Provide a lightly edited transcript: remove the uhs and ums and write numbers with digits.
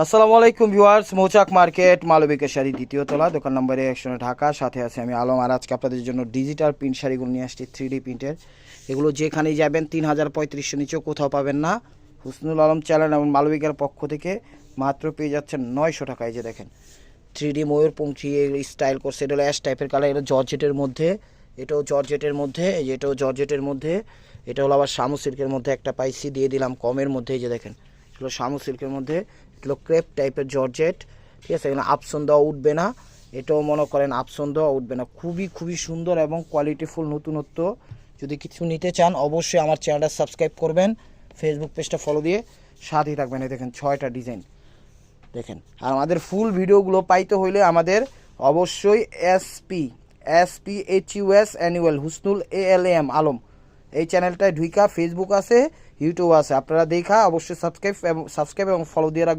আসসালামু আলাইকুম ভিউয়ার্স, মৌচাক মার্কেট মালবিকের শাড়ি দ্বিতীয় তলা, দোকান নম্বরে 100 ঢাকা। সাথে আছে আমি আলম। আর আজকে আপনাদের জন্য ডিজিটাল প্রিন্ট শাড়িগুলো নিয়ে আসছি, 3D প্রিন্টের। এগুলো যেখানেই যাবেন 3035 নিচেও কোথাও পাবেন না। হুসনুল আলম চ্যানেল এবং মালবিকের পক্ষ থেকে মাত্র পেয়ে যাচ্ছেন 900 টাকায়। যে দেখেন 3D ময়ূর পঙ্খী স্টাইল করছে, এটা হলো অ্যাশ টাইপের কালার, এটা জর্জেটের মধ্যে, এটাও জর্জেটের মধ্যে, এই যে এটাও জর্জেটের মধ্যে, এটা হলো আবার শামু সিল্কের মধ্যে একটা পাইছি, দিয়ে দিলাম কমের মধ্যে। এই যে দেখেন এগুলো শামু সিল্কের মধ্যে, এগুলো ক্রেপ টাইপের জর্জেট, ঠিক আছে। এখানে আপসন দেওয়া উঠবে না, এটাও মনে করেন আপসন দেওয়া উঠবে না। খুবই সুন্দর এবং কোয়ালিটিফুল নতুনত্ব। যদি কিছু নিতে চান অবশ্যই আমার চ্যানেলটা সাবস্ক্রাইব করবেন, ফেসবুক পেজটা ফলো দিয়ে সাথেই থাকবেন। এই দেখেন 6টা ডিজাইন দেখেন। আর আমাদের ফুল ভিডিওগুলো পাইতে হইলে আমাদের অবশ্যই SPHUS annual Husnul ALAM Alam এই চ্যানেলটায় ঢুইকা, ফেসবুক আছে, ইউটিউব আছে, আপনারা দেখা অবশ্যই সাবস্ক্রাইব এবং ফলো দিয়ে রাখবেন।